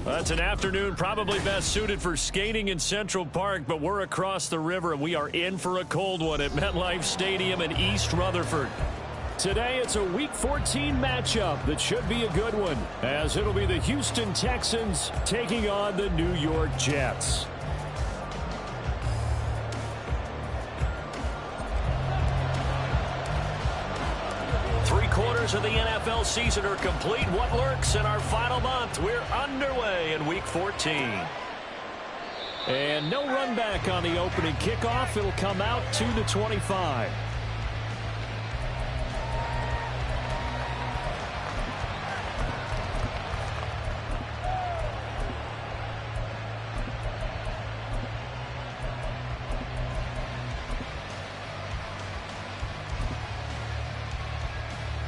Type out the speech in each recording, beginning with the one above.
That's an afternoon probably best suited for skating in Central Park, but we're across the river and we are in for a cold one at MetLife Stadium in East Rutherford. Today it's a Week 14 matchup that should be a good one, as it'll be the Houston Texans taking on the New York Jets. Three-quarters of the NFL season are complete. What lurks in our final month? We're underway in Week 14. And no run back on the opening kickoff. It'll come out to the 25.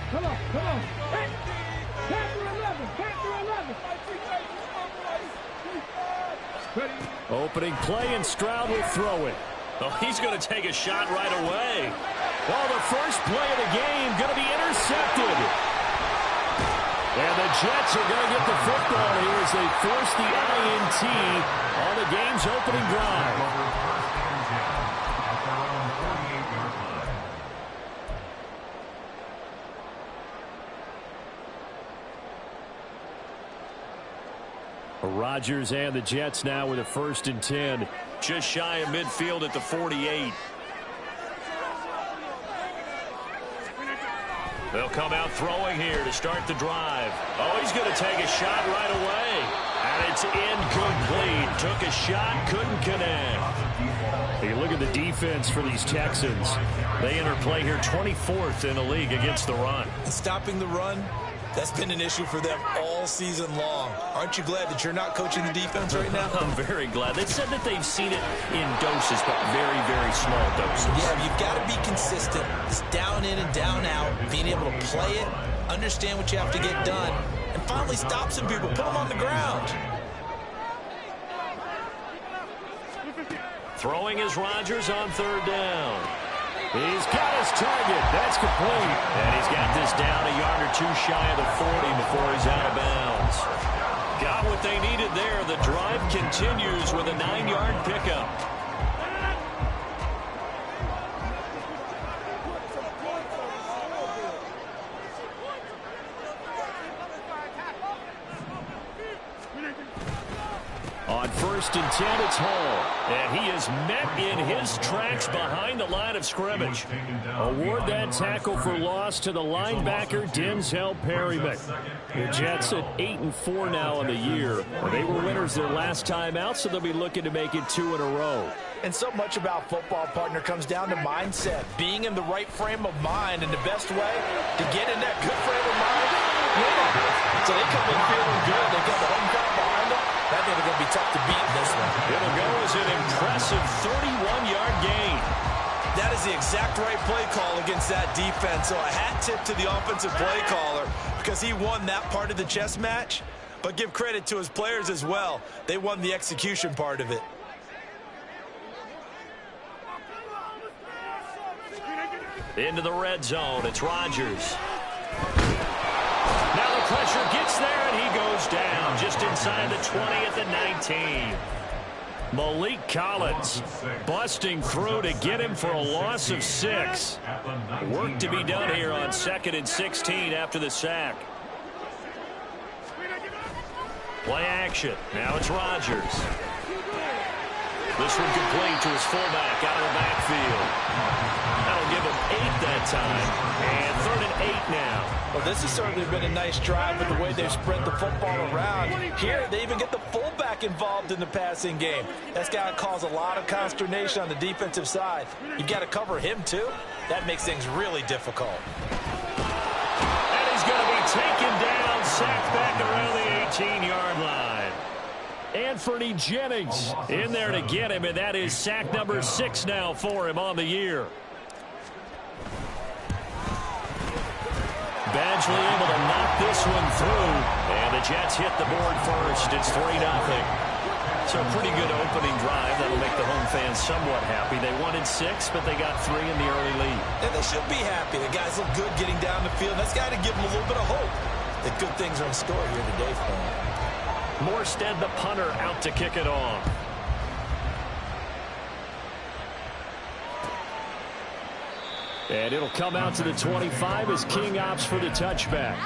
Come on. Pass through 11. Opening play, and Stroud will throw it. Oh, he's going to take a shot right away. Well, the first play of the game going to be intercepted. And the Jets are going to get the football here as they force the INT on the game's opening drive. Rodgers and the Jets now with a 1st and 10. Just shy of midfield at the 48. They'll come out throwing here to start the drive. Oh, he's going to take a shot right away. And it's incomplete. Took a shot, couldn't connect. Hey, look at the defense for these Texans. They enter play here 24th in the league against the run. Stopping the run, that's been an issue for them all season long. Aren't you glad that you're not coaching the defense right now? I'm very glad. They said that they've seen it in doses, but very, very small doses. Yeah, you've got to be consistent. It's down in and down out, being able to play it, understand what you have to get done, and finally stop some people, put them on the ground. Throwing is Rodgers on 3rd down. He's got his target. That's complete. And he's got this down a yard or 2 shy of the 40 before he's out of bounds. Got what they needed there. The drive continues with a 9-yard pickup. On 1st and 10, it's Hall. And he is met in his tracks behind the line of scrimmage. Award that tackle for loss to the linebacker, Denzel Perryman. The Jets at 8-4 now on the year. They were winners their last time out, so they'll be looking to make it 2 in a row. And so much about football, partner, comes down to mindset. Being in the right frame of mind, and the best way to get in that good frame of mind, so they come in feeling good. They got the home crowd behind them. I think they're going to be tough to beat in this one. It'll go as an impressive 31-yard gain. That is the exact right play call against that defense. So a hat tip to the offensive play caller because he won that part of the chess match. But give credit to his players as well. They won the execution part of it. Into the red zone. It's Rodgers. Now the pressure gets there, and he goes down just inside the 20 at the 19. Malik Collins busting through to get him for a loss of 6. Work to be done here on 2nd and 16 after the sack. Play action. Now it's Rodgers. This one complete to his fullback out of the backfield. That'll give him 8 that time. And 3rd and 8 now. Well, this has certainly been a nice drive with the way they've spread the football around. Here, they even get the fullback involved in the passing game. That's got to cause a lot of consternation on the defensive side. You've got to cover him, too. That makes things really difficult. And he's going to be taken down, sacked back around the 18-yard line. Anthony Jennings in there to get him, and that is sack number 6 now for him on the year. Badgley able to knock this one through, and the Jets hit the board first. It's 3-0. So a pretty good opening drive. That'll make the home fans somewhat happy. They wanted 6, but they got 3 in the early lead. And they should be happy. The guys look good getting down the field. That's got to give them a little bit of hope that good things are in store here today for them. Morstead, the punter, out to kick it off. And it'll come out to the 25 as King opts for the touchback.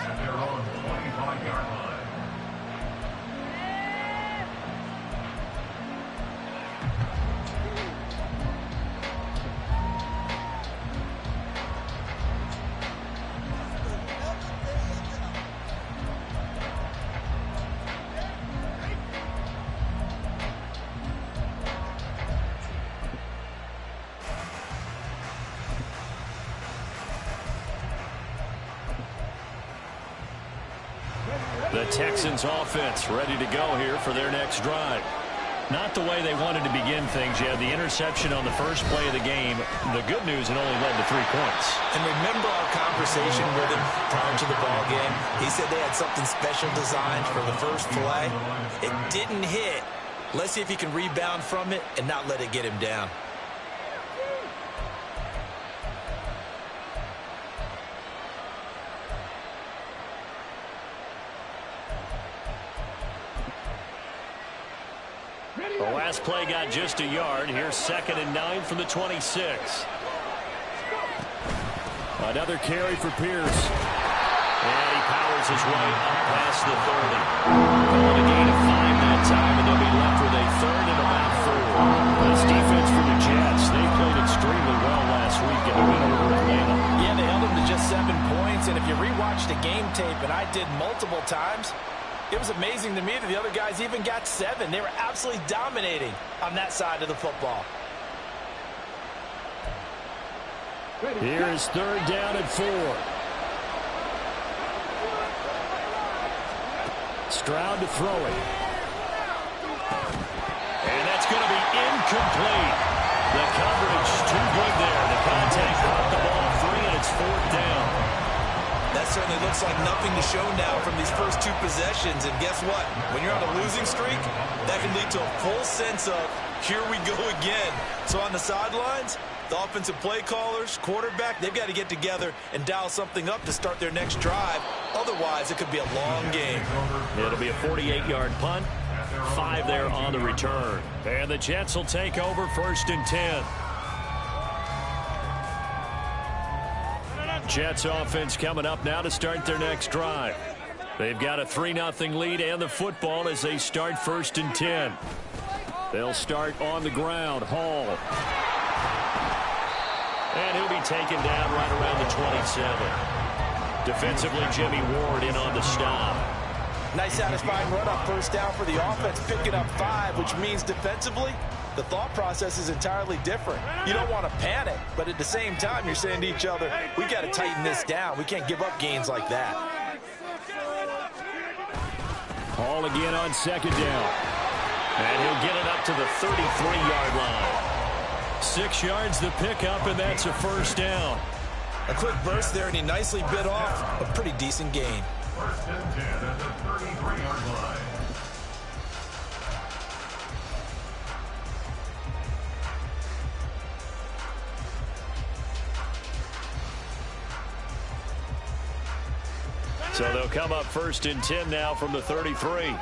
The Texans offense ready to go here for their next drive. Not the way they wanted to begin things. You had the interception on the first play of the game. The good news, it only led to 3 points. And remember our conversation with him prior to the ball game. He said they had something special designed for the first play. It didn't hit. Let's see if he can rebound from it and not let it get him down. The last play got just a yard. Here's 2nd and 9 from the 26. Another carry for Pierce. And he powers his way up past the 30. Calling a gain of 5 that time, and they'll be left with a 3rd and about 4. This defense for the Jets, they played extremely well last week in the win over Atlanta. Yeah, they held them to just 7 points, and if you rewatch the game tape, and I did multiple times, it was amazing to me that the other guys even got 7. They were absolutely dominating on that side of the football. Here is 3rd down and 4. Stroud to throw it. And that's going to be incomplete. The coverage too good there. The contact caught the ball free, and it's 4th down. That certainly looks like nothing to show now from these first 2 possessions. And guess what? When you're on a losing streak, that can lead to a full sense of, here we go again. So on the sidelines, the offensive play callers, quarterback, they've got to get together and dial something up to start their next drive. Otherwise, it could be a long game. It'll be a 48-yard punt. 5 there on the return. And the Jets will take over 1st and 10. Jets offense coming up now to start their next drive. They've got a 3-0 lead and the football as they start 1st and 10. They'll start on the ground. Hall. And he'll be taken down right around the 27. Defensively, Jimmy Ward in on the stop. Nice satisfying run up 1st down for the offense, picking up 5, which means defensively, the thought process is entirely different. You don't want to panic, but at the same time, you're saying to each other, we got to tighten this down. We can't give up gains like that. Hall again on 2nd down. And he'll get it up to the 33-yard line. 6 yards the pickup, and that's a 1st down. A quick burst there, and he nicely bit off a pretty decent gain. 1st and 10 at the 33-yard line. So they'll come up 1st and 10 now from the 33.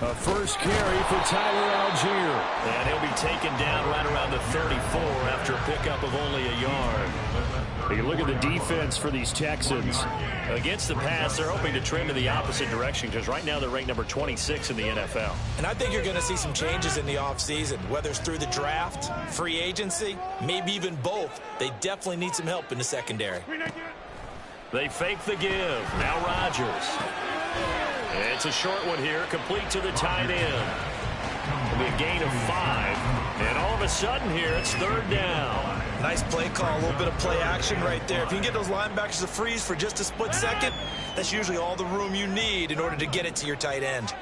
A first carry for Tyler Algier. And he'll be taken down right around the 34 after a pickup of only a yard. You look at the defense for these Texans. Against the pass, they're hoping to trend in the opposite direction because right now they're ranked number 26 in the NFL. And I think you're going to see some changes in the offseason, whether it's through the draft, free agency, maybe even both. They definitely need some help in the secondary. They fake the give. Now Rodgers. It's a short one here, complete to the tight end. It'll be a gain of 5. And all of a sudden here, it's 3rd down. Nice play call, a little bit of play action right there. If you can get those linebackers to freeze for just a split second, that's usually all the room you need in order to get it to your tight end.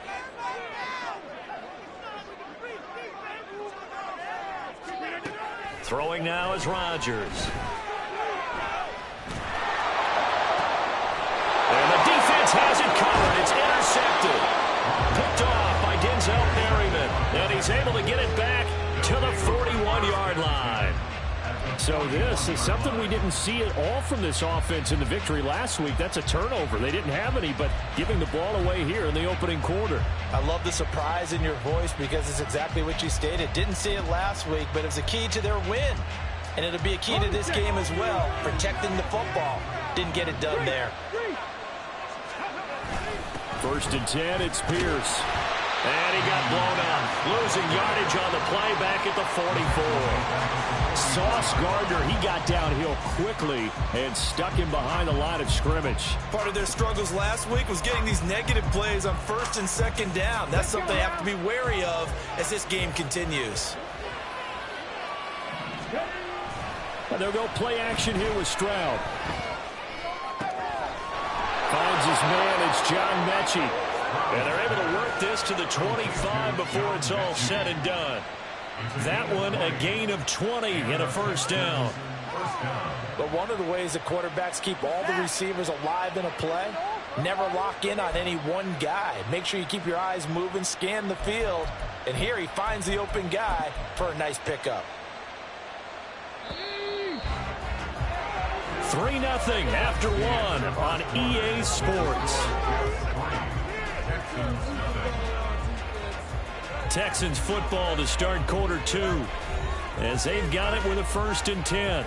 Throwing now is Rodgers. And the defense has it covered. It's intercepted. Picked off by Denzel Perryman. And he's able to get it back to the 41-yard line. So this is something we didn't see at all from this offense in the victory last week. That's a turnover. They didn't have any, but giving the ball away here in the opening quarter. I love the surprise in your voice because it's exactly what you stated. Didn't see it last week, but it was a key to their win. And it'll be a key to this game as well, protecting the football. Didn't get it done there. 1st and 10, it's Pierce. And he got blown up. Losing yardage on the play back at the 44. Sauce Gardner, he got downhill quickly and stuck him behind the line of scrimmage. Part of their struggles last week was getting these negative plays on 1st and 2nd down. That's something they have to be wary of as this game continues. And they'll go play action here with Stroud. Finds his man, it's John Mechie. And they're able to work this to the 25 before it's all said and done. That one, a gain of 20 and a 1st down. But one of the ways the quarterbacks keep all the receivers alive in a play, never lock in on any one guy. Make sure you keep your eyes moving, scan the field. And here he finds the open guy for a nice pickup. 3-0 after 1 on EA Sports. Texans football to start quarter 2 as they've got it with a 1st and 10.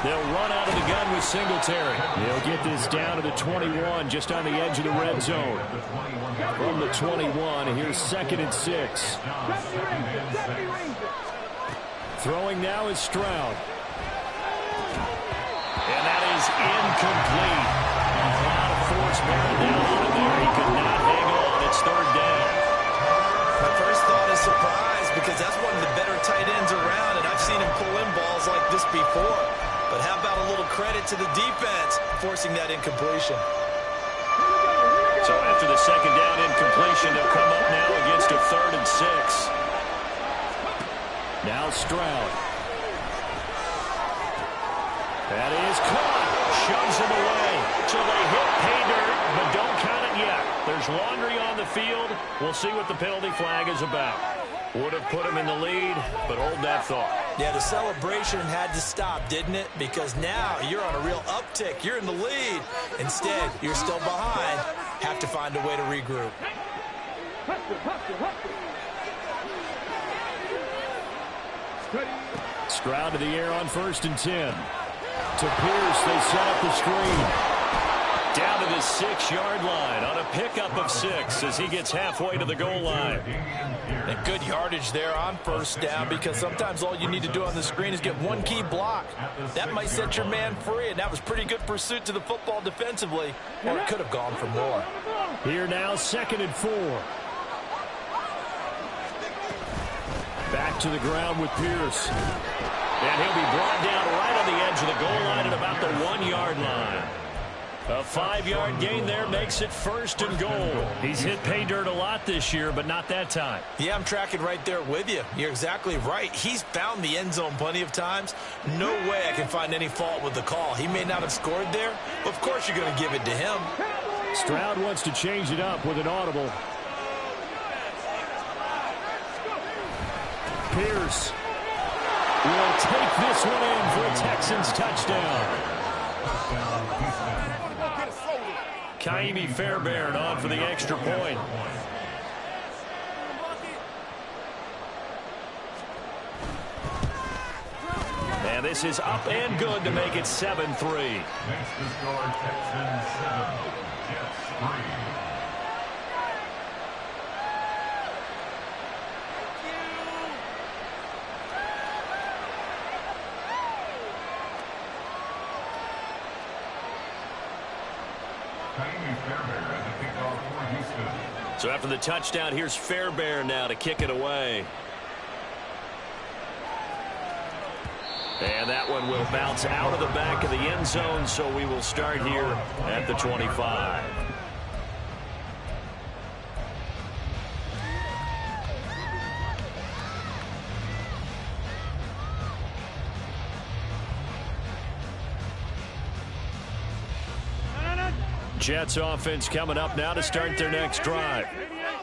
They'll run out of the gun with Singletary. They'll get this down to the 21, just on the edge of the red zone. From the 21, here's 2nd and 6. Throwing now is Stroud. And that is incomplete. A lot of force bearing down on him there. He could not hang on. It's 3rd down. My first thought is surprise because that's one of the better tight ends around, and I've seen him pull in balls like this before. But how about a little credit to the defense forcing that incompletion? So after the 2nd down incompletion, they'll come up now against a 3rd and 6. Now Stroud. That is caught. Shoves him away. So they hit pay dirt, but don't count it yet. There's laundry on the field. We'll see what the penalty flag is about. Would have put him in the lead, but hold that thought. Yeah, the celebration had to stop, didn't it? Because now you're on a real uptick. You're in the lead. Instead, you're still behind. Have to find a way to regroup. Stroud to the air on 1st and 10. To Pierce, they set up the screen. Down to the 6-yard line on a pickup of 6 as he gets halfway to the goal line. And good yardage there on 1st down because sometimes all you need to do on the screen is get one key block. That might set your man free, and that was pretty good pursuit to the football defensively, or it could have gone for more. Here now, 2nd and 4. Back to the ground with Pierce. And he'll be brought down right on the edge of the goal line at about the 1-yard line. A 5-yard gain there makes it 1st and goal. He's hit pay dirt a lot this year, but not that time. Yeah, I'm tracking right there with you. You're exactly right. He's found the end zone plenty of times. No way I can find any fault with the call. He may not have scored there, but of course you're going to give it to him. Stroud wants to change it up with an audible. Pierce will take this one in for a Texans touchdown. Kaimi Fairbairn on for the extra point. And this is up and good to make it 7-3. Makes the score Texans 7, Jets 3. So after the touchdown, here's Fairbairn now to kick it away. And that one will bounce out of the back of the end zone, so we will start here at the 25. Jets offense coming up now to start their next drive.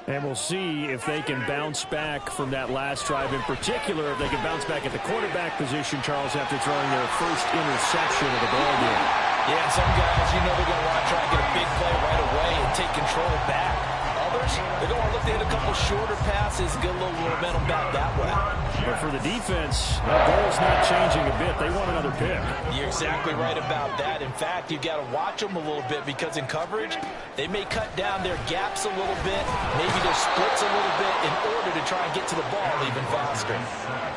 And we'll see if they can bounce back from that last drive. In particular, if they can bounce back at the quarterback position, Charles, after throwing their first interception of the ball game. Yeah, some guys, you know, they're going to want to try and get a big play right away and take control back. Others, they're going to want to look to hit a couple shorter passes, get a little momentum back that way. But for the defense, that goal's not changing a bit. They want another pick. You're exactly right about that. In fact, you've got to watch them a little bit because in coverage, they may cut down their gaps a little bit, maybe their splits a little bit in order to try and get to the ball even faster.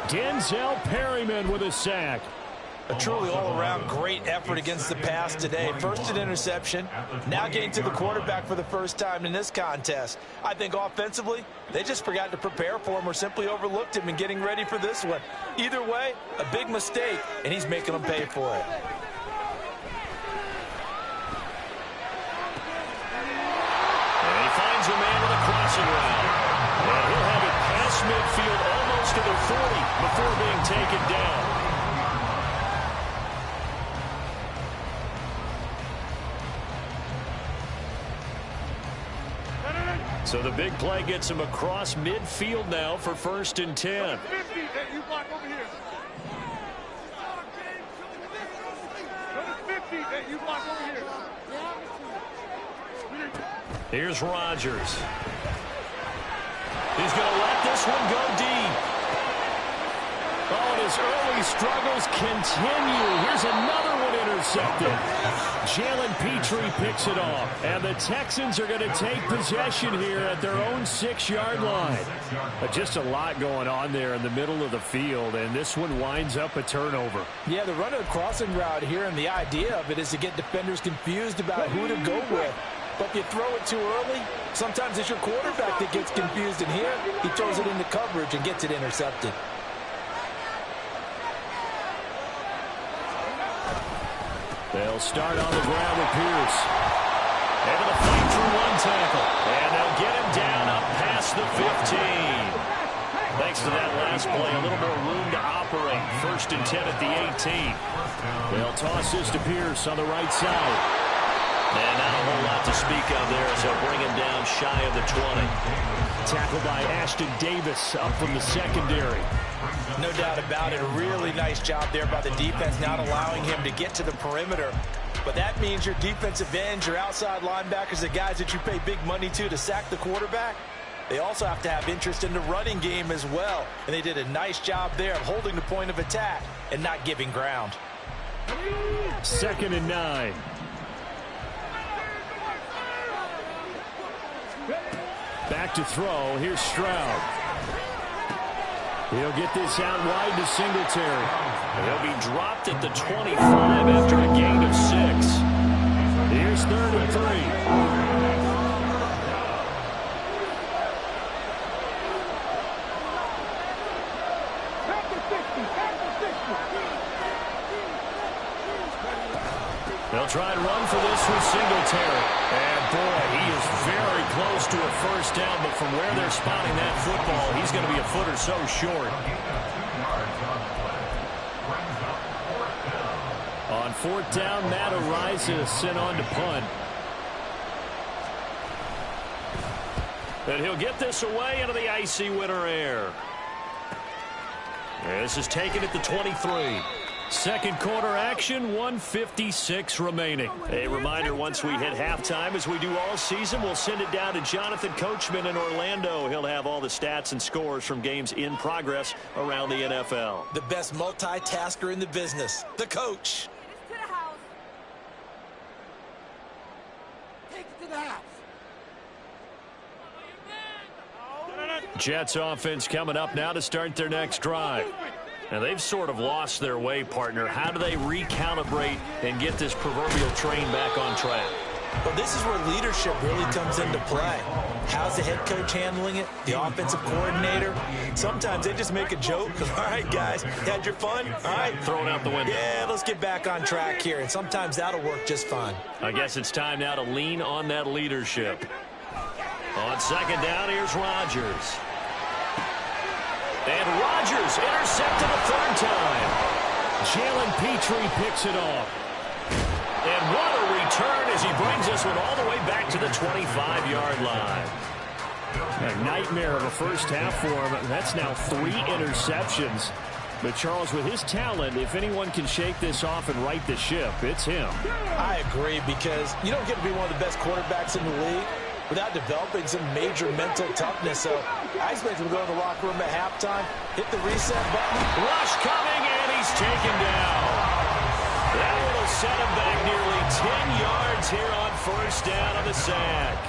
Denzel Perryman with a sack. A truly all-around great effort against the pass today. First an interception, now getting to the quarterback for the first time in this contest. I think offensively, they just forgot to prepare for him or simply overlooked him in getting ready for this one. Either way, a big mistake, and he's making them pay for it. And he finds a man with a crossing route. And he'll have it past midfield almost to the 40 before being taken down. So the big play gets him across midfield now for 1st and 10. Here's Rodgers. He's going to let this one go deep. Oh, and his early struggles continue. Here's another one intercepted. Jalen Petrie picks it off. And the Texans are going to take possession here at their own 6-yard line. But just a lot going on there in the middle of the field, and this one winds up a turnover. Yeah, the run of the crossing route here, and the idea of it is to get defenders confused about who to go with. But if you throw it too early, sometimes it's your quarterback that gets confused. And here, he throws it into coverage and gets it intercepted. They'll start on the ground with Pierce. Able to fight through one tackle. And they'll get him down up past the 15. Thanks to that last play, a little more room to operate. 1st and 10 at the 18. They'll toss this to Pierce on the right side. And not a whole lot to speak of there as they'll bring him down shy of the 20. Tackled by Ashton Davis up from the secondary. No doubt about it. A really nice job there by the defense, not allowing him to get to the perimeter. But that means your defensive ends, your outside linebackers, the guys that you pay big money to sack the quarterback, they also have to have interest in the running game as well. And they did a nice job there of holding the point of attack and not giving ground. 2nd and 9. Back to throw. Here's Stroud. He'll get this out wide to Singletary. He'll be dropped at the 25 after a gain of 6. Here's 3rd and 3. They'll try and run for this with Singletary. And, boy, he is very close to a first down, but from where they're spotting that football, he's going to be a foot or so short. On 4th down, Matt Araiza sent on to punt. And he'll get this away into the icy winter air. And this is taken at the 23. Second quarter action, 1:56 remaining. A reminder, once we hit halftime, as we do all season, we'll send it down to Jonathan Coachman in Orlando. He'll have all the stats and scores from games in progress around the NFL. The best multitasker in the business, the coach. Take it to the house. Jets offense coming up now to start their next drive. Now, they've sort of lost their way, partner. How do they recalibrate and get this proverbial train back on track? Well, this is where leadership really comes into play. How's the head coach handling it? The offensive coordinator? Sometimes they just make a joke. All right, guys, had your fun? All right. Throw it out the window. Yeah, let's get back on track here. And sometimes that'll work just fine. I guess it's time now to lean on that leadership. On 2nd down, here's Rodgers. And Rodgers intercepted a 3rd time. Jalen Petrie picks it off. And what a return as he brings this one all the way back to the 25-yard line. A nightmare of a first half for him. That's now 3 interceptions. But, Charles, with his talent, if anyone can shake this off and right the ship, it's him. I agree, because you don't get to be one of the best quarterbacks in the league without developing some major mental toughness. So I expect him to go to the locker room at halftime, hit the reset button. Rush coming, and he's taken down. That will set him back nearly 10 yards here on first down on the sack.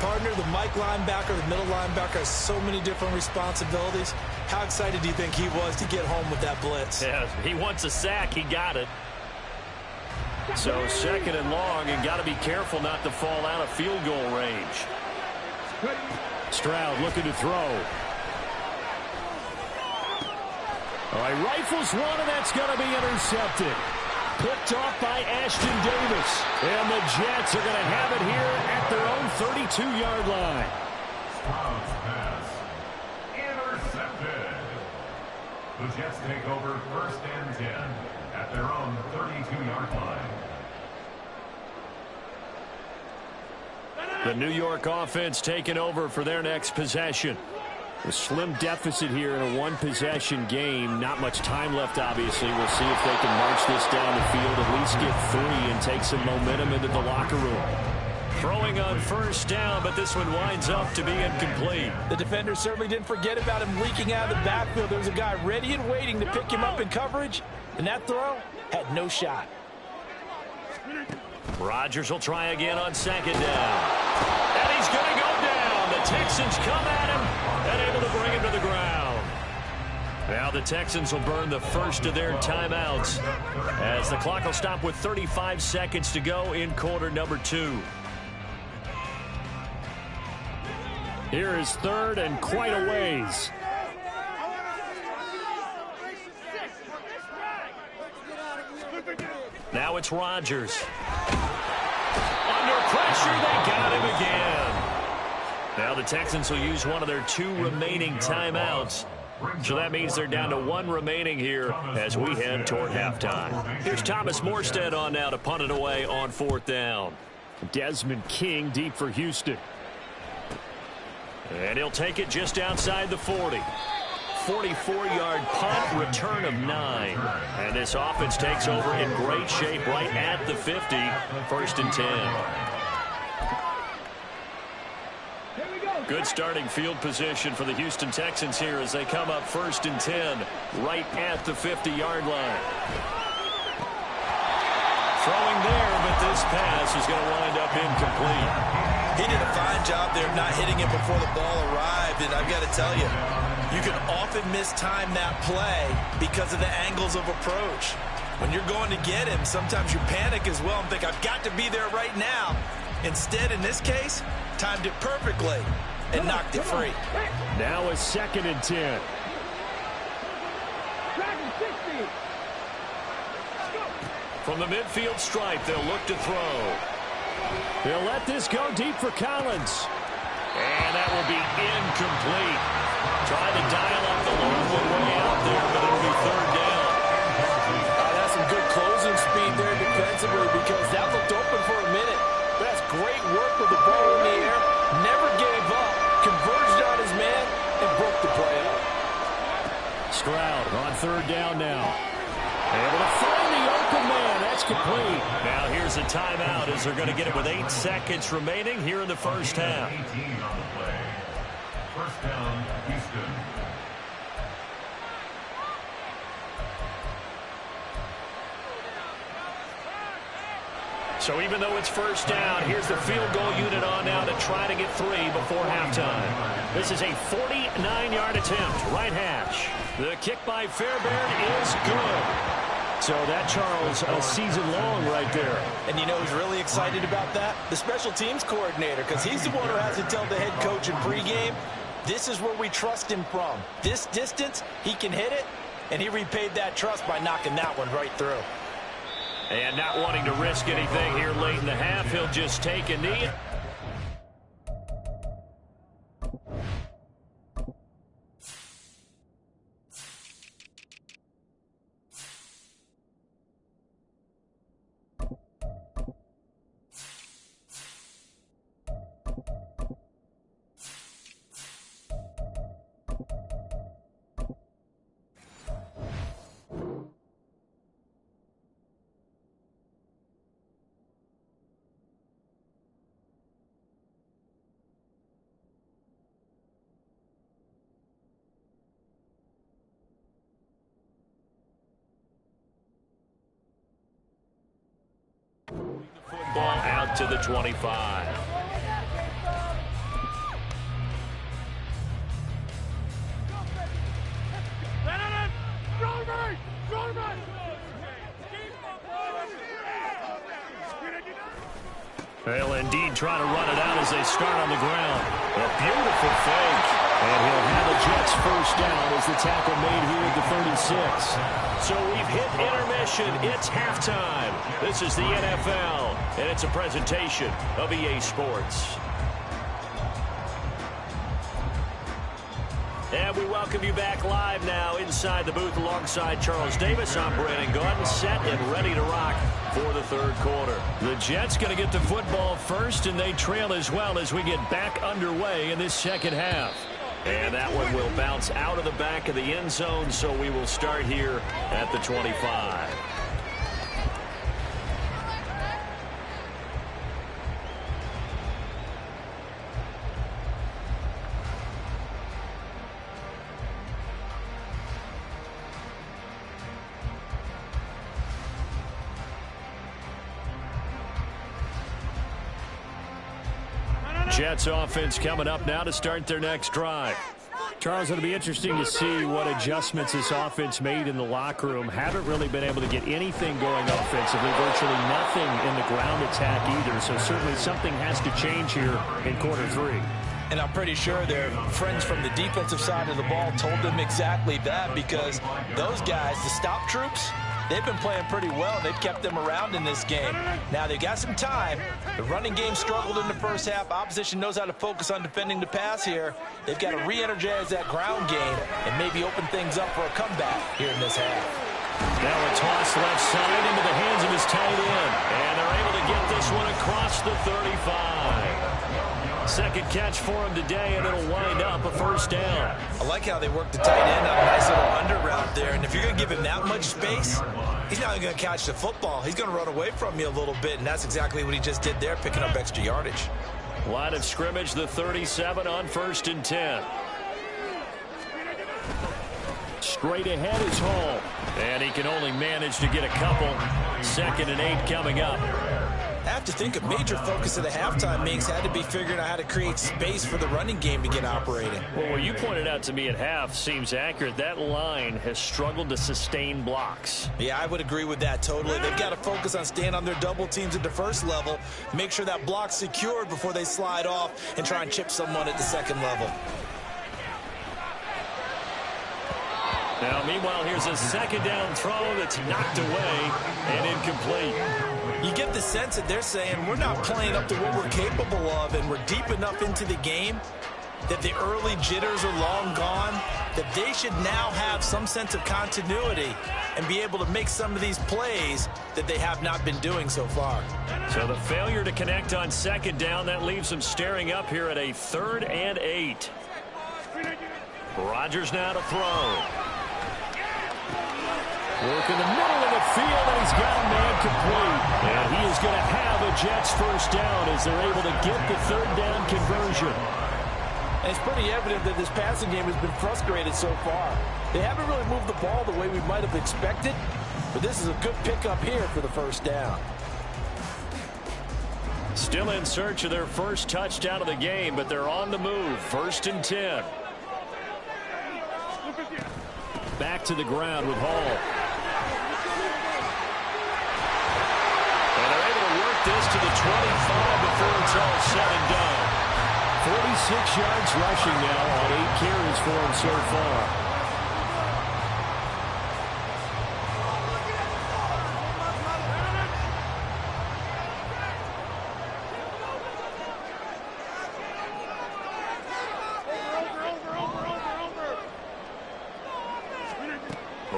Partner, the Mike linebacker, the middle linebacker has so many different responsibilities. How excited do you think he was to get home with that blitz? Yeah, he wants a sack. He got it. So second and long, and got to be careful not to fall out of field goal range. Stroud looking to throw. All right, rifles one, and that's going to be intercepted. Picked off by Ashton Davis. And the Jets are going to have it here at their own 32-yard line. Stroud's pass intercepted. The Jets take over first and 10 at their own 32-yard line. The New York offense taking over for their next possession. A slim deficit here in a one-possession game. Not much time left, obviously. We'll see if they can march this down the field, at least get 3 and take some momentum into the locker room. Throwing on first down, but this one winds up to be incomplete. The defender certainly didn't forget about him leaking out of the backfield. There was a guy ready and waiting to pick him up in coverage, and that throw had no shot. Rodgers will try again on second down. And he's going to go down. The Texans come at him and able to bring him to the ground. Now the Texans will burn the first of their timeouts as the clock will stop with 35 seconds to go in quarter number 2. Here is third and quite a ways. Now it's Rodgers. Under pressure, they got him again. Now the Texans will use one of their 2 remaining timeouts. So that means they're down to 1 remaining here as we head toward halftime. Here's Thomas Morstead on now to punt it away on 4th down. Desmond King deep for Houston. And he'll take it just outside the 40. 44-yard punt, return of 9. And this offense takes over in great shape right at the 50, 1st and 10. Good starting field position for the Houston Texans here as they come up 1st and 10 right at the 50-yard line. Throwing there, but this pass is going to wind up incomplete. He did a fine job there of not hitting it before the ball arrived, and I've got to tell you, you can often mistime that play because of the angles of approach. When you're going to get him, sometimes you panic as well and think, I've got to be there right now. Instead, in this case, timed it perfectly and knocked it free. Now a 2nd and 10. From the midfield stripe, they'll look to throw. They'll let this go deep for Collins. And that will be incomplete. Trying to dial up the long way out there, but it'll be 3rd down. That's some good closing speed there defensively because that looked open for a minute. But that's great work with the ball in the air. Never gave up. Converged on his man and broke the play up. Stroud on 3rd down now. Able to find the open man. That's complete. Now here's a timeout as they're going to get it with 8 seconds remaining here in the first half. 18 on the play. First down, Houston. So even though it's first down, here's the field goal unit on now to try to get 3 before halftime. This is a 49-yard attempt, right hash. The kick by Fairbairn is good. So that, Charles, a season long right there. And you know who's really excited about that? The special teams coordinator, because he's the one who has to tell the head coach in pregame, this is where we trust him from. This distance, he can hit it, and he repaid that trust by knocking that one right through. And not wanting to risk anything here late in the half, he'll just take a knee. to the 25. They'll indeed try to run it out as they start on the ground. A beautiful fake. And he'll have a Jets first down as the tackle made here at the 36. So we've hit intermission. It's halftime. This is the NFL, and it's a presentation of EA Sports. And we welcome you back live now inside the booth alongside Charles Davis. I'm Brandon Gordon, set and ready to rock for the third quarter. The Jets going to get the football first, and they trail as well as we get back underway in this second half. And that one will bounce out of the back of the end zone, so we will start here at the 25. Jets offense coming up now to start their next drive. Charles, it'll be interesting to see what adjustments this offense made in the locker room. Haven't really been able to get anything going offensively, virtually nothing in the ground attack either. So certainly something has to change here in quarter three. And I'm pretty sure their friends from the defensive side of the ball told them exactly that, because those guys, the stop troops, they've been playing pretty well. They've kept them around in this game. Now, they've got some time. The running game struggled in the first half. Opposition knows how to focus on defending the pass here. They've got to re-energize that ground game and maybe open things up for a comeback here in this half. Now a toss left side into the hands of his tight end. And they're able to get this one across the 35. Second catch for him today, and it'll wind up a first down. I like how they work the tight end on a nice little under route there. And if you're going to give him that much space, he's not going to catch the football. He's going to run away from you a little bit, and that's exactly what he just did there, picking up extra yardage. Line of scrimmage, the 37 on 1st and 10. Straight ahead is Hall. And he can only manage to get a couple. 2nd and 8 coming up. I have to think a major focus of the halftime meetings had to be figuring out how to create space for the running game to get operating. Well, what you pointed out to me at half seems accurate. That line has struggled to sustain blocks. Yeah, I would agree with that totally. They've got to focus on staying on their double teams at the first level, make sure that block's secured before they slide off and try and chip someone at the second level. Now, meanwhile, here's a second down throw that's knocked away and incomplete. You get the sense that they're saying we're not playing up to what we're capable of, and we're deep enough into the game that the early jitters are long gone, that they should now have some sense of continuity and be able to make some of these plays that they have not been doing so far. So the failure to connect on second down, that leaves them staring up here at a 3rd and 8. Rodgers now to throw. Work in the middle of the field, and he's got a man complete. And he is going to have a Jets first down as they're able to get the 3rd down conversion. And it's pretty evident that this passing game has been frustrated so far. They haven't really moved the ball the way we might have expected, but this is a good pickup here for the first down. Still in search of their first touchdown of the game, but they're on the move. 1st and 10. Back to the ground with Hall. This to the 25 before it's all said and done. 46 yards rushing now on 8 carries for him so far.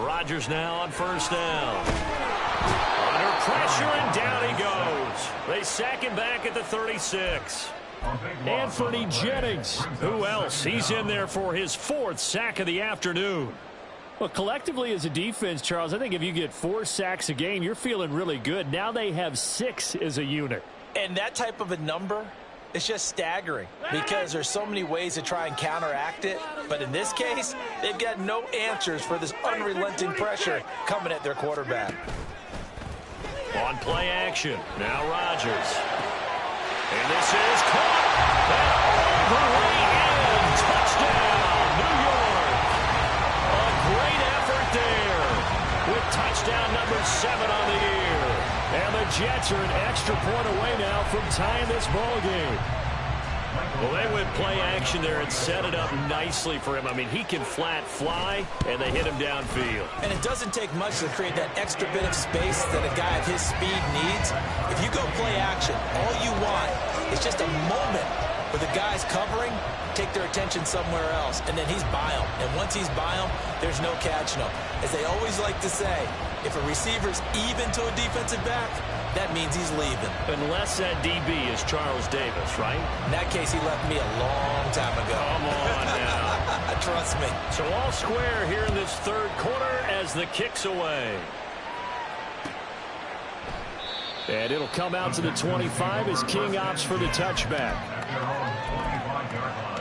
Rodgers now on 1st down. Under pressure, and down he goes. They sack him back at the 36. Anthony Jennings. Who else? He's in there for his 4th sack of the afternoon. Well, collectively as a defense, Charles, I think if you get 4 sacks a game, you're feeling really good. Now they have 6 as a unit. And that type of a number, it's just staggering because there's so many ways to try and counteract it. But in this case, they've got no answers for this unrelenting pressure coming at their quarterback. On play action, now Rodgers. And this is caught. And all the way in. Touchdown, New York. A great effort there with touchdown number 7 on the year. And the Jets are an extra point away now from tying this ball game. Well, they went play action there and set it up nicely for him. I mean, he can flat fly, and they hit him downfield. And it doesn't take much to create that extra bit of space that a guy of his speed needs. If you go play action, all you want is just a moment where the guy's covering, take their attention somewhere else, and then he's by him. And once he's by him, there's no catching him. As they always like to say, if a receiver's even to a defensive back, that means he's leaving. Unless that DB is Charles Davis, right? In that case, he left me a long time ago. Come on now. Trust me. So all square here in this third quarter as the kick's away. And it'll come out to the 25 as King opts for the touchback. At their own 25-yard line.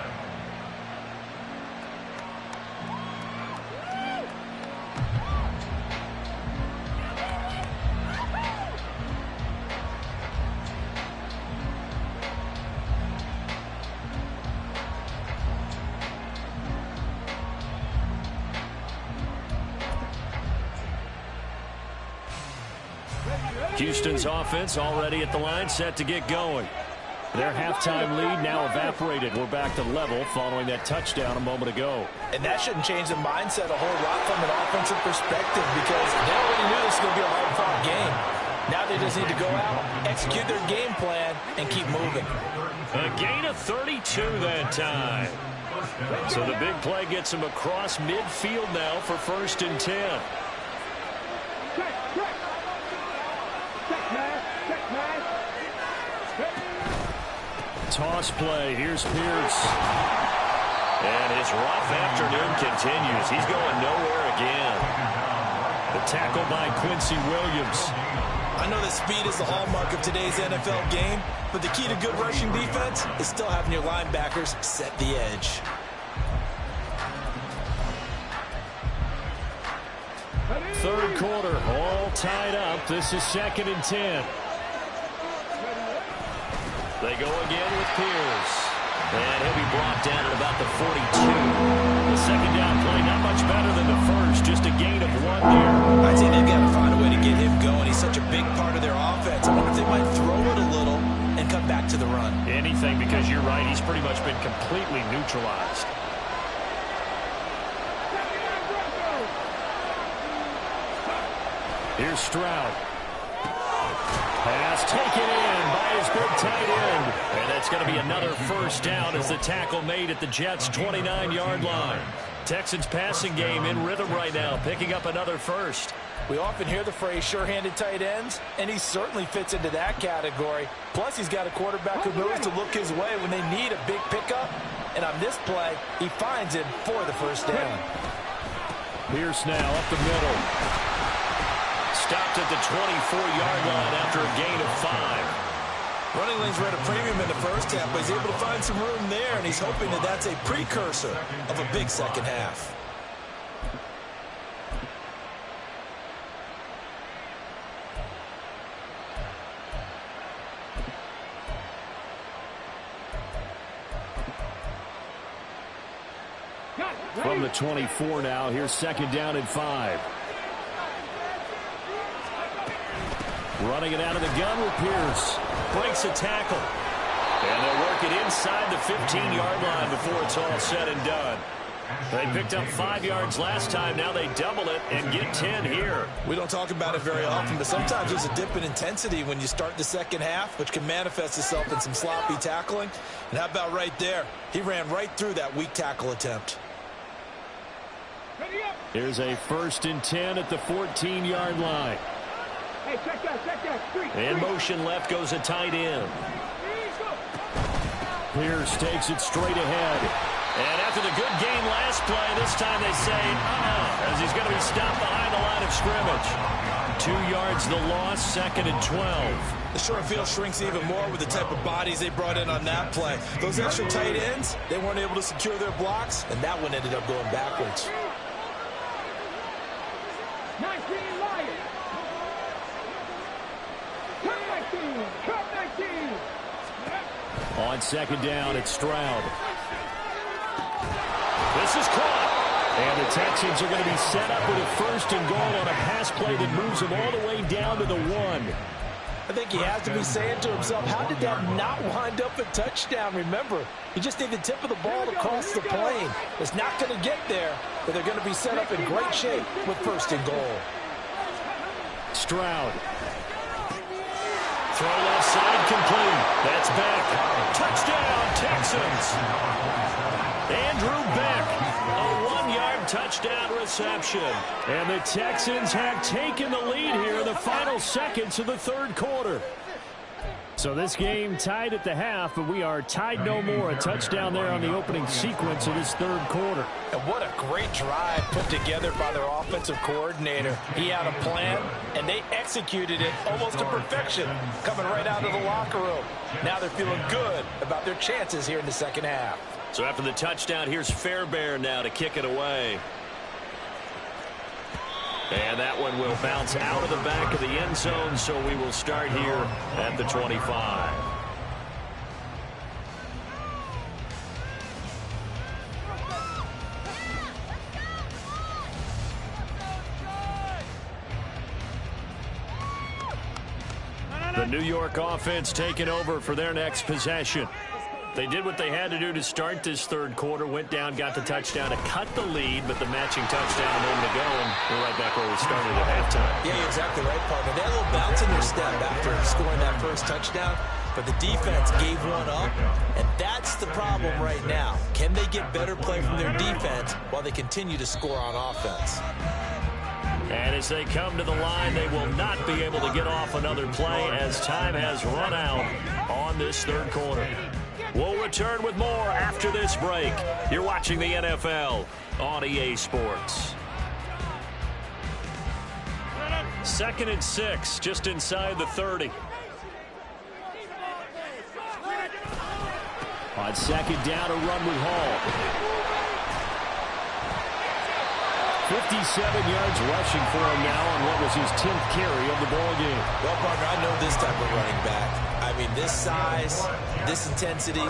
Houston's offense already at the line, set to get going. Their halftime lead now evaporated. We're back to level following that touchdown a moment ago. And that shouldn't change the mindset a whole lot from an offensive perspective because they already knew this was going to be a hard-fought game. Now they just need to go out, execute their game plan, and keep moving. A gain of 32 that time. So the big play gets him across midfield now for 1st and 10. Toss play. Here's Pierce. And his rough afternoon continues. He's going nowhere again. The tackle by Quincy Williams. I know that speed is the hallmark of today's NFL game, but the key to good rushing defense is still having your linebackers set the edge. Third quarter, all tied up. This is 2nd and 10. They go again with Pierce. And he'll be brought down at about the 42. The second down play, not much better than the first. Just a gain of 1 there. I'd say they've got to find a way to get him going. He's such a big part of their offense. I wonder if they might throw it a little and come back to the run. Anything, because you're right. He's pretty much been completely neutralized. Here's Stroud. Pass taken in by his big tight end. And it's going to be another first down as the tackle made at the Jets' 29-yard line. Texans passing game in rhythm right now, picking up another first. We often hear the phrase sure-handed tight ends, and he certainly fits into that category. Plus, he's got a quarterback who knows to look his way when they need a big pickup. And on this play, he finds him for the first down. Pierce now up the middle. Stopped at the 24-yard line after a gain of 5. Running lanes were at a premium in the first half, but he's able to find some room there, and he's hoping that that's a precursor of a big second half. From the 24 now, here's 2nd down and 5. Running it out of the gun with Pierce. Breaks a tackle. And they'll work it inside the 15-yard line before it's all said and done. They picked up 5 yards last time. Now they double it and get 10 here. We don't talk about it very often, but sometimes there's a dip in intensity when you start the second half, which can manifest itself in some sloppy tackling. And how about right there? He ran right through that weak tackle attempt. Here's a 1st and 10 at the 14-yard line. Hey, check that. In motion left goes a tight end. Pierce takes it straight ahead. And after the good game last play, this time they say, as he's going to be stopped behind the line of scrimmage. 2 yards the loss, 2nd and 12. The short field shrinks even more with the type of bodies they brought in on that play. Those extra tight ends, they weren't able to secure their blocks, and that one ended up going backwards. 19 Lions. Come 19. On second down, it's Stroud. This is caught. And the Texans are going to be set up with a 1st and goal on a pass play that moves them all the way down to the 1. I think he has to be saying to himself, how did that not wind up a touchdown? Remember, you just need the tip of the ball across the plane. It's not going to get there, but they're going to be set up in great shape with 1st and goal. Stroud. Throw left side complete. That's Beck. Touchdown, Texans. Andrew Beck. A 1-yard touchdown reception. And the Texans have taken the lead here in the final seconds of the 3rd quarter. So this game tied at the half, but we are tied no more. A touchdown there on the opening sequence of this 3rd quarter. And what a great drive put together by their offensive coordinator. He had a plan, and they executed it almost to perfection, coming right out of the locker room. Now they're feeling good about their chances here in the 2nd half. So after the touchdown, here's Fairbairn now to kick it away. And that one will bounce out of the back of the end zone, so we will start here at the 25. The New York offense taking over for their next possession. They did what they had to do to start this 3rd quarter, went down, got the touchdown to cut the lead, but the matching touchdown a moment ago, and we're right back where we started at halftime. Yeah, you're exactly right, partner. They had a little bounce in their step after scoring that 1st touchdown, but the defense gave one up, and that's the problem right now. Can they get better play from their defense while they continue to score on offense? And as they come to the line, they will not be able to get off another play as time has run out on this 3rd quarter. We'll return with more after this break. You're watching the NFL on EA Sports. 2nd and 6, just inside the 30. On second down, a run with Hall. 57 yards rushing for him now on what was his 10th carry of the ball game. Well, partner, I know this type of running back. I mean, this size, this intensity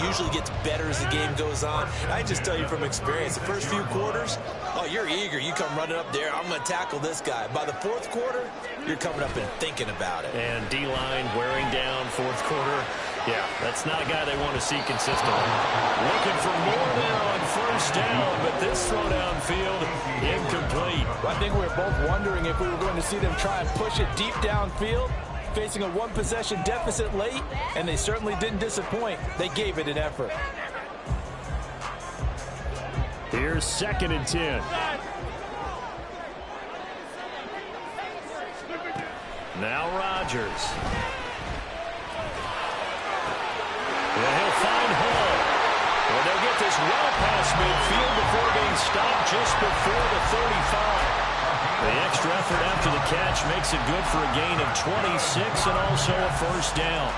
usually gets better as the game goes on. I just tell you from experience, the first few quarters, oh, you're eager. You come running up there, I'm going to tackle this guy. By the 4th quarter, you're coming up and thinking about it. And D-line wearing down 4th quarter. Yeah, that's not a guy they want to see consistently. Looking for more there on 1st down, but this throw downfield incomplete. Well, I think we were both wondering if we were going to see them try and push it deep downfield, facing a 1-possession deficit late, and they certainly didn't disappoint. They gave it an effort. Here's 2nd and 10. Now Rodgers. And he'll find Hall. And they'll get this well past midfield before being stopped just before the 35. The extra effort after the catch makes it good for a gain of 26 and also a 1st down.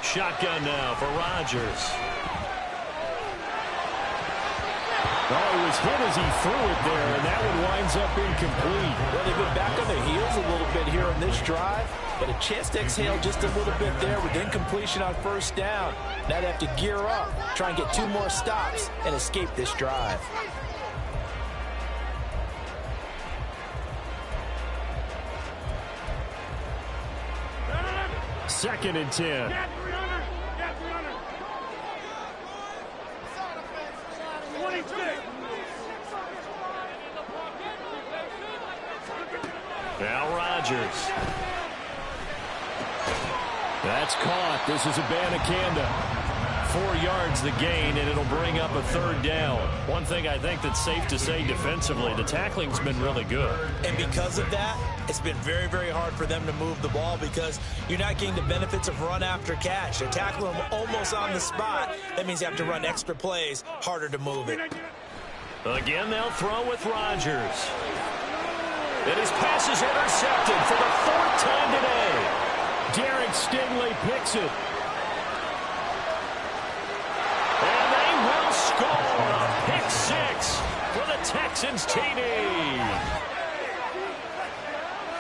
Shotgun now for Rodgers. Oh, he was hit as he threw it there, and that one winds up incomplete. Well, they've been back on their heels a little bit here on this drive, but a chance to exhale just a little bit there with incompletion on 1st down. Now they have to gear up, try and get 2 more stops, and escape this drive. Second and 10. Now Rodgers. That's caught. This is Abanikanda. 4 yards the gain, and it'll bring up a 3rd down. One thing I think that's safe to say defensively, the tackling's been really good. And because of that, it's been very, very hard for them to move the ball because you're not getting the benefits of run after catch. They're tackling them almost on the spot. That means you have to run extra plays, harder to move it. Again, they'll throw with Rodgers. And his pass is intercepted for the 4th time today. Derek Stingley picks it. And they will score a pick 6 Texans TD.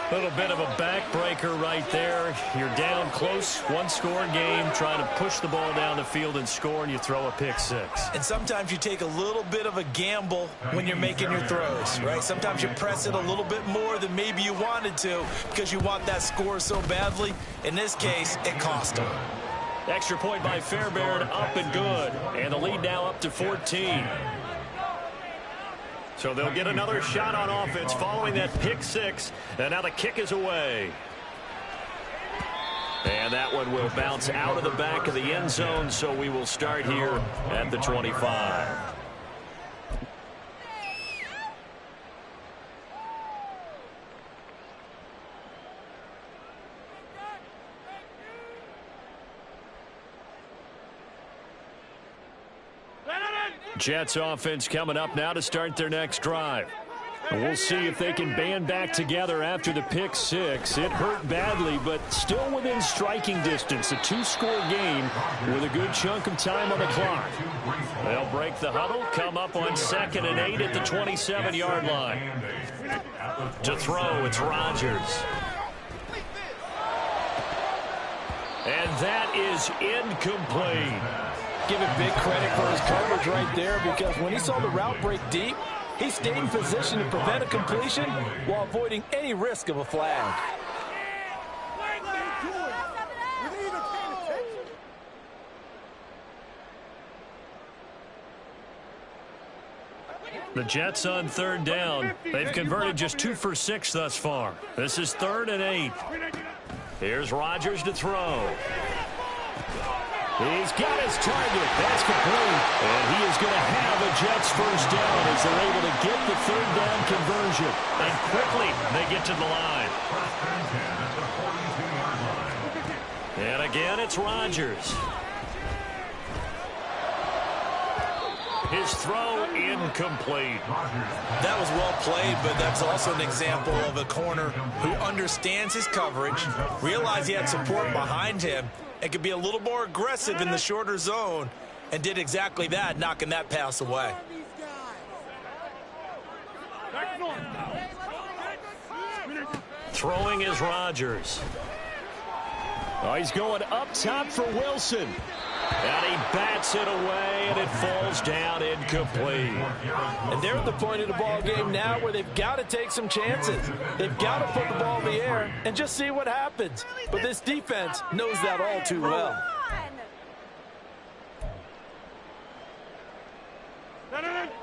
Little bit of a backbreaker right there. You're down close, one-score game, trying to push the ball down the field and score, and you throw a pick six. And sometimes you take a little bit of a gamble when you're making your throws, right? Sometimes you press it a little bit more than maybe you wanted to because you want that score so badly. In this case, it cost them. Extra point by Fairbairn, up and good. And the lead now up to 14. So they'll get another shot on offense following that pick six. And now the kick is away. And that one will bounce out of the back of the end zone, so we will start here at the 25. Jets offense coming up now to start their next drive. And we'll see if they can band back together after the pick six. It hurt badly, but still within striking distance. A two-score game with a good chunk of time on the clock. They'll break the huddle, come up on 2nd and 8 at the 27-yard line. To throw, it's Rodgers. And that is incomplete. Give him big credit for his coverage right there, because when he saw the route break deep, he stayed in position to prevent a completion while avoiding any risk of a flag. The Jets on 3rd down. They've converted just 2 for 6 thus far. This is 3rd and 8. Here's Rodgers to throw. He's got his target. That's complete. And he is going to have a Jets first down as they're able to get the 3rd down conversion. And quickly they get to the line. And again, it's Rodgers. His throw incomplete. That was well played, but that's also an example of a corner who understands his coverage, realized he had support behind him, and could be a little more aggressive in the shorter zone, and did exactly that, knocking that pass away. Throwing is Rodgers. Oh, he's going up top for Wilson. And he bats it away, and it falls down incomplete. And they're at the point of the ball game now where they've got to take some chances. They've got to put the ball in the air and just see what happens. But this defense knows that all too well.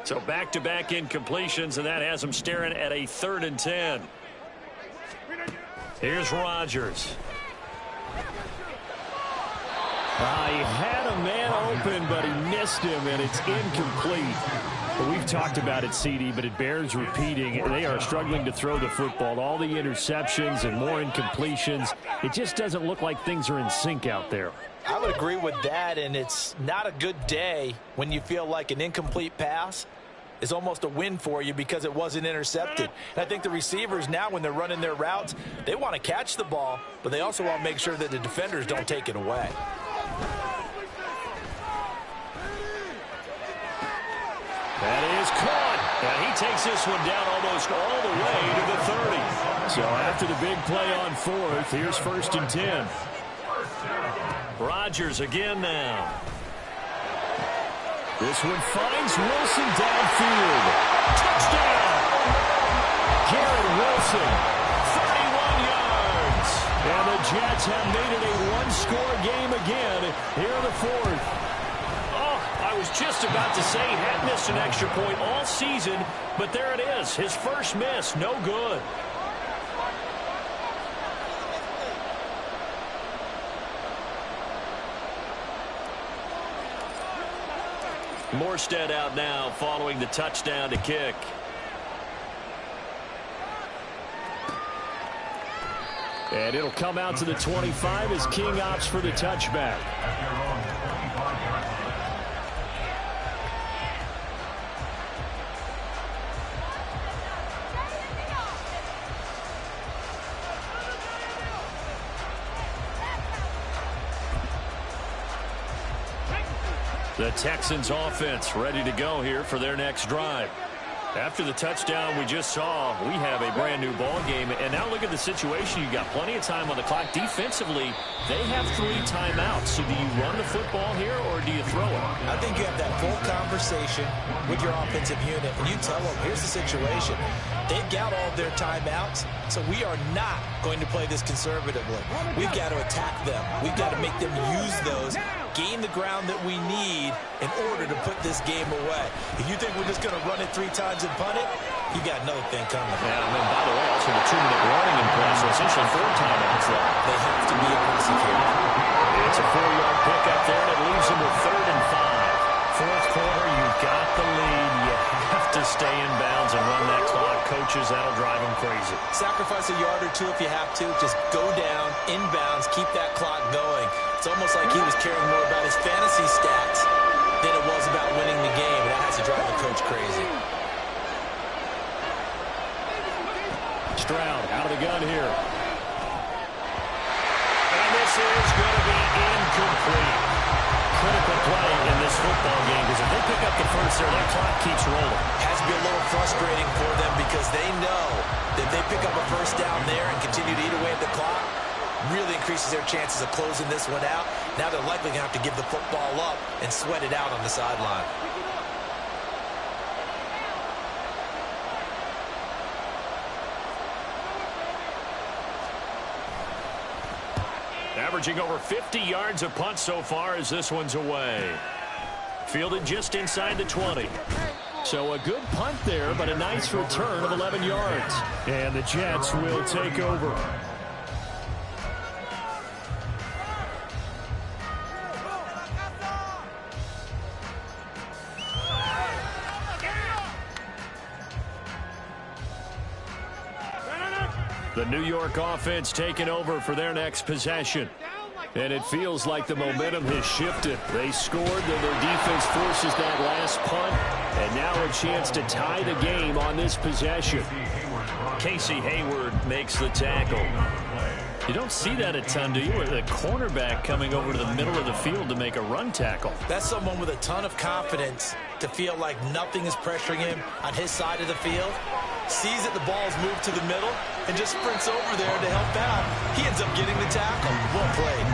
So back-to-back incompletions, and that has them staring at a 3rd and 10. Here's Rodgers. He had a man open, but he missed him, and it's incomplete. But we've talked about it, CD, but it bears repeating. They are struggling to throw the football. All the interceptions and more incompletions. It just doesn't look like things are in sync out there. I would agree with that, and it's not a good day when you feel like an incomplete pass is almost a win for you because it wasn't intercepted. And I think the receivers now, when they're running their routes, they want to catch the ball, but they also want to make sure that the defenders don't take it away. That is caught. And he takes this one down almost all the way to the 30. So after the big play on 4th, here's 1st and 10. Rodgers again now. This one finds Wilson downfield. Touchdown! Garrett Wilson, 31 yards. And the Jets have made it a one-score game again here in the 4th. I was just about to say he hadn't missed an extra point all season, but there it is. His first miss, no good. Morstead out now following the touchdown to kick. And it'll come out to the 25 as King opts for the touchback. The Texans offense ready to go here for their next drive. After the touchdown we just saw, we have a brand new ball game. And now look at the situation. You've got plenty of time on the clock. Defensively, they have 3 timeouts. So do you run the football here or do you throw it? I think you have that full conversation with your offensive unit, and you tell them, here's the situation. They've got all their timeouts, so we are not going to play this conservatively. We've got to attack them. We've got to make them use those, gain the ground that we need in order to put this game away. If you think we're just going to run it 3 times and punt it, you got another thing coming. Yeah, and then, by the way, also the 2-minute warning in play, so essentially 4 timeouts left. They have to be aggressive here. It's a 4-yard pickup there, and it leaves them with 3rd and 5. Fourth quarter, you've got the lead. You have to stay in bounds and run that clock. Coaches, that'll drive them crazy. Sacrifice a yard or 2 if you have to. Just go down, in bounds, keep that clock going. It's almost like he was caring more about his fantasy stats than it was about winning the game. That has to drive the coach crazy. Stroud out of the gun here. And this is going to be incomplete. Critical play in this football game because if they pick up the first there, that clock keeps rolling. Has to be a little frustrating for them because they know that if they pick up a first down there and continue to eat away at the clock, really increases their chances of closing this one out. Now they're likely going to have to give the football up and sweat it out on the sideline. Averaging over 50 yards a punt so far as this one's away. Fielded just inside the 20. So a good punt there, but a nice return of 11 yards. And the Jets will take over. The New York offense taking over for their next possession. And it feels like the momentum has shifted. They scored, though their defense forces that last punt. And now a chance to tie the game on this possession. Casey Hayward makes the tackle. You don't see that a ton, do you? With a cornerback coming over to the middle of the field to make a run tackle. That's someone with a ton of confidence to feel like nothing is pressuring him on his side of the field. Sees that the ball's moved to the middle and just sprints over there to help out. He ends up getting the tackle. Well played.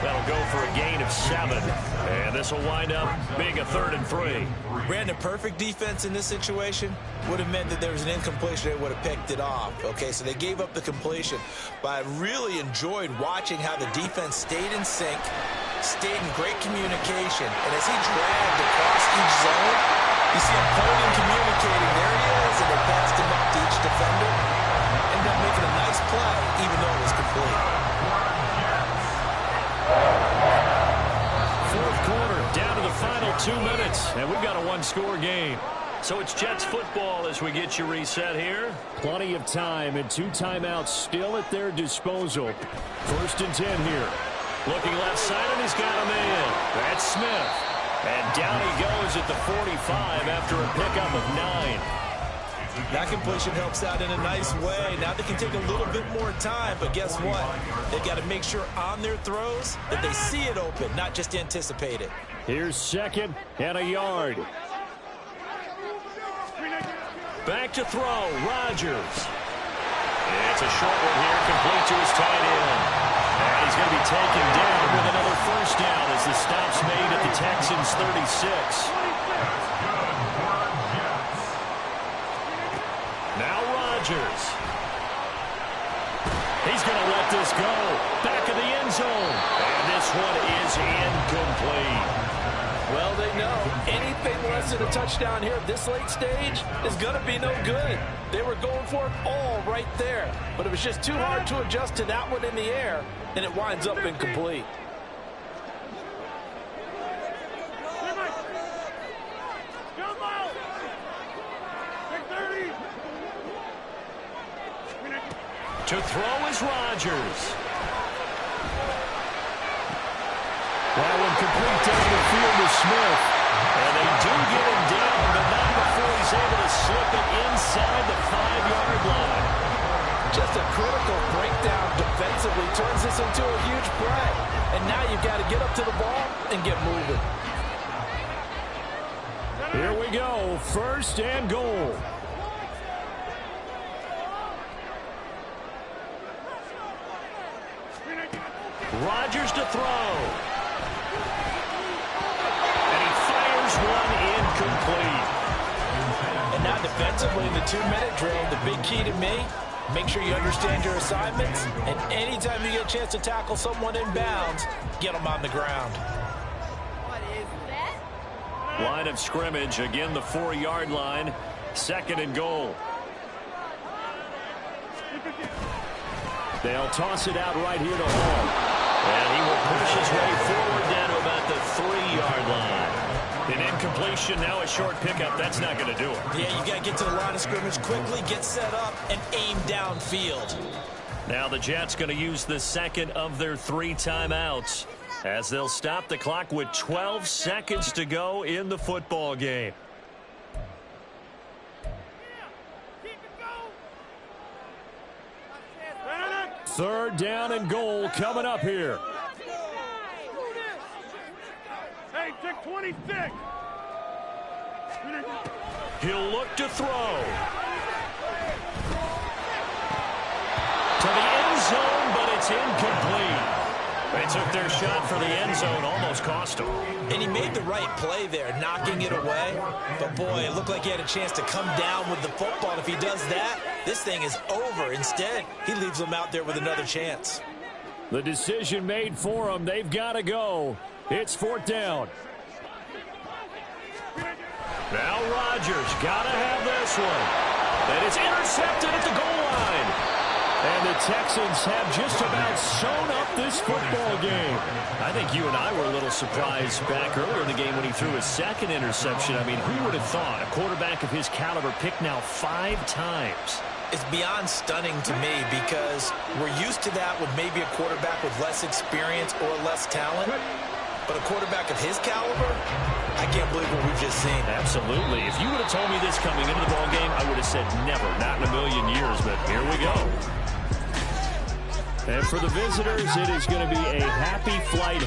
That'll go for a gain of 7. And this will wind up being a 3rd and 3. Brandon, perfect defense in this situation would have meant that there was an incompletion. They would have picked it off. Okay, so they gave up the completion. But I really enjoyed watching how the defense stayed in sync, stayed in great communication. And as he dragged across each zone, you see him pointing and communicating. There he is, and they passed him up to each defender. Ended up making a nice play, even though it was complete. Fourth quarter, down to the final 2 minutes, and we've got a 1-score game. So it's Jets football as we get you reset here. Plenty of time and 2 timeouts still at their disposal. 1st and 10 here. Looking left side, and he's got a man. That's Smith. And down he goes at the 45 after a pickup of 9. That completion helps out in a nice way. Now they can take a little bit more time, but guess what? They've got to make sure on their throws that they see it open, not just anticipate it. Here's 2nd and a yard. Back to throw, Rodgers. It's a short one here, complete to his tight end. And he's going to be taken down with another first down as the stop's made at the Texans' 36. Now Rodgers. He's going to let this go. Back of the end zone. And this one is incomplete. Well, they know anything less than a touchdown here at this late stage is going to be no good. They were going for it all right there, but it was just too hard to adjust to that one in the air, and it winds up incomplete. To throw is Rodgers. That one complete down the field to Smith. And they do get him down, but not before he's able to slip it inside the 5-yard line. Just a critical breakdown defensively turns this into a huge play. And now you've got to get up to the ball and get moving. Here we go, 1st and goal. Rodgers to throw. And he fires one incomplete. And now defensively in the 2-minute drill, the big key to me, make sure you understand your assignments, and anytime you get a chance to tackle someone in bounds, get them on the ground. Line of scrimmage, again the 4-yard line, 2nd and goal. They'll toss it out right here to Hall. And he will push his way forward down to about the 3-yard line. An incompletion, now a short pickup. That's not going to do it. Yeah, you got to get to the line of scrimmage quickly, get set up, and aim downfield. Now the Jets going to use the 2nd of their 3 timeouts as they'll stop the clock with 12 seconds to go in the football game. Third down and goal coming up here. Hey, check 26. He'll look to throw. To the end zone, but it's incomplete. They took their shot for the end zone, almost cost them. And he made the right play there, knocking it away. But, boy, it looked like he had a chance to come down with the football. And if he does that, this thing is over. Instead, he leaves them out there with another chance. The decision made for him. They've got to go. It's 4th down. Now Rodgers got to have this one. And it's intercepted at the goal line. And the Texans have just about sewn up this football game. I think you and I were a little surprised back earlier in the game when he threw his 2nd interception. I mean, who would have thought a quarterback of his caliber picked now 5 times? It's beyond stunning to me because we're used to that with maybe a quarterback with less experience or less talent. But a quarterback of his caliber, I can't believe what we've just seen. Absolutely. If you would have told me this coming into the ball game, I would have said never, not in a million years. But here we go. And for the visitors, it is going to be a happy flight